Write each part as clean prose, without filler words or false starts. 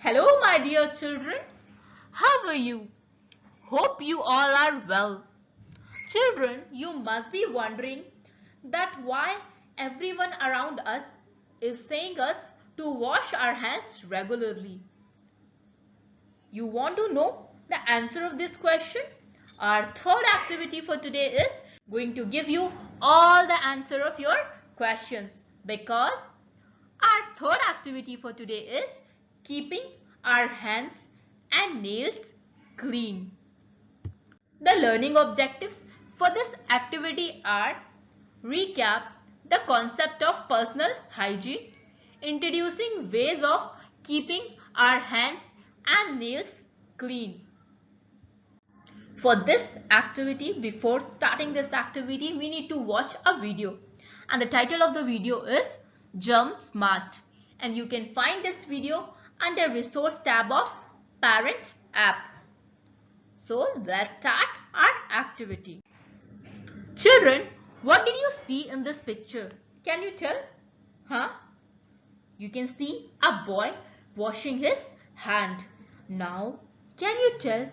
Hello, my dear children. How are you? Hope you all are well. Children, you must be wondering that why everyone around us is saying us to wash our hands regularly. You want to know the answer of this question? Our third activity for today is going to give you all the answer of your questions because our third activity for today is keeping our hands and nails clean. The learning objectives for this activity are recap the concept of personal hygiene, introducing ways of keeping our hands and nails clean. For this activity, before starting this activity, we need to watch a video. And the title of the video is Germ Smart. And you can find this video under resource tab of Parent app. So let's start our activity. Children, what did you see in this picture? Can you tell? Huh? You can see a boy washing his hand. Now, can you tell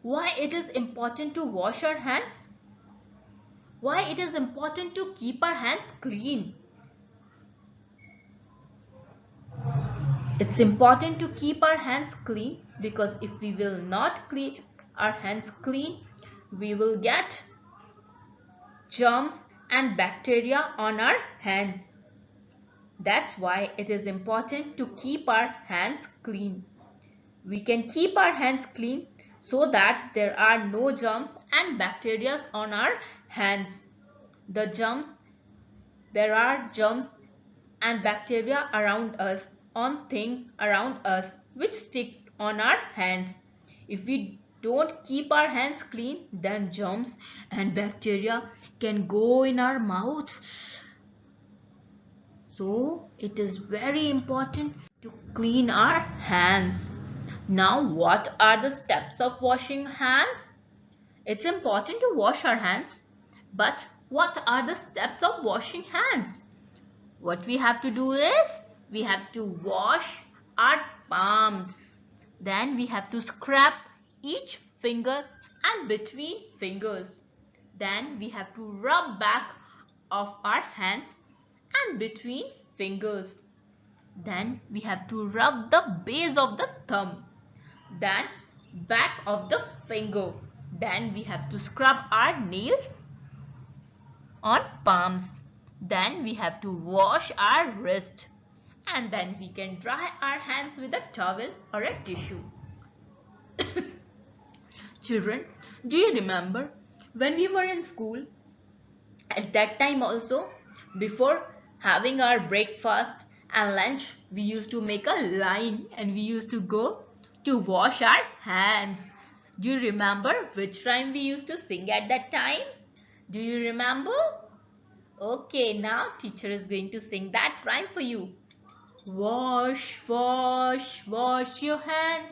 why it is important to wash our hands? Why it is important to keep our hands clean? It's important to keep our hands clean because if we will not keep our hands clean, we will get germs and bacteria on our hands. That's why it is important to keep our hands clean. We can keep our hands clean so that there are no germs and bacteria on our hands. There are germs and bacteria around us, on things around us which stick on our hands. If we don't keep our hands clean, then germs and bacteria can go in our mouth. So it is very important to clean our hands. Now, what are the steps of washing hands? It's important to wash our hands, but what are the steps of washing hands? What we have to do is, we have to wash our palms. Then we have to scrub each finger and between fingers. Then we have to rub back of our hands and between fingers. Then we have to rub the base of the thumb. Then back of the finger. Then we have to scrub our nails on palms. Then we have to wash our wrist. And then we can dry our hands with a towel or a tissue. Children, do you remember when we were in school? At that time also, before having our breakfast and lunch, we used to make a line and we used to go to wash our hands. Do you remember which rhyme we used to sing at that time? Do you remember? Okay, now teacher is going to sing that rhyme for you. Wash, wash, wash your hands.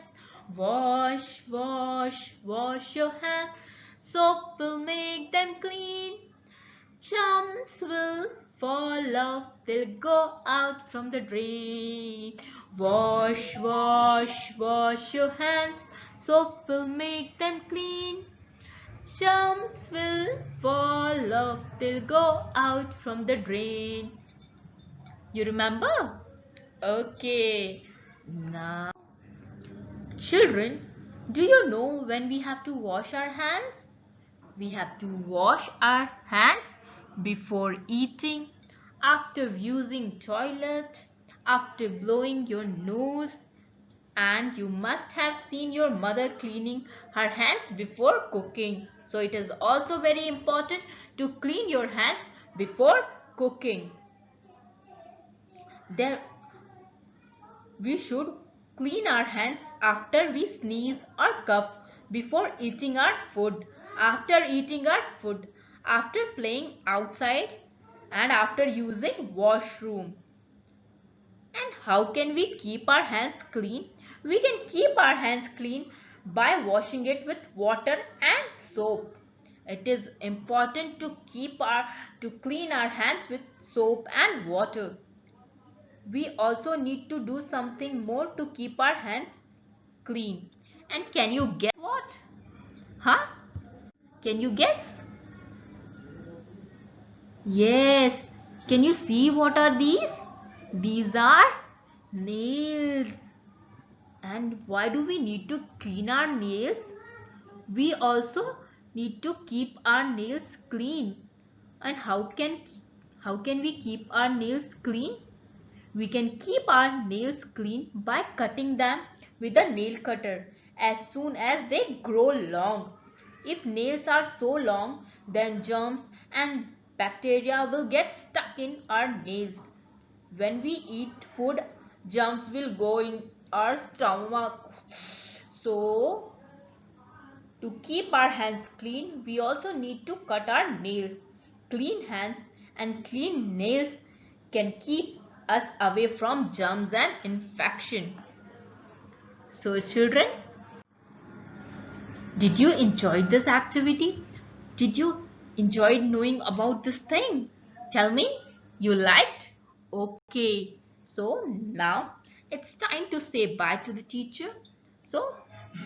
Wash, wash, wash your hands. Soap will make them clean. Germs will fall off, they'll go out from the drain. Wash, wash, wash your hands. Soap will make them clean. Germs will fall off, they'll go out from the drain. You remember? Okay. Now, children, do you know when we have to wash our hands? We have to wash our hands before eating, after using toilet, after blowing your nose, and you must have seen your mother cleaning her hands before cooking. So it is also very important to clean your hands before cooking. We should clean our hands after we sneeze or cough, before eating our food, after eating our food, after playing outside, and after using washroom. And how can we keep our hands clean? We can keep our hands clean by washing it with water and soap. It is important to clean our hands with soap and water. we also need to do something more to keep our hands clean. And can you guess what? Huh? Can you guess? Yes. Can you see what are these? These are nails. And why do we need to clean our nails? We also need to keep our nails clean. And how can we keep our nails clean? We can keep our nails clean by cutting them with a nail cutter as soon as they grow long. If nails are so long, then germs and bacteria will get stuck in our nails. When we eat food, germs will go in our stomach. So, to keep our hands clean, we also need to cut our nails. Clean hands and clean nails can keep us away from germs and infection. So children, did you enjoy this activity? Did you enjoy knowing about this thing? Tell me, you liked? Okay, so now it's time to say bye to the teacher. So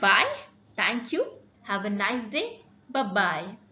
bye, thank you, have a nice day, bye bye.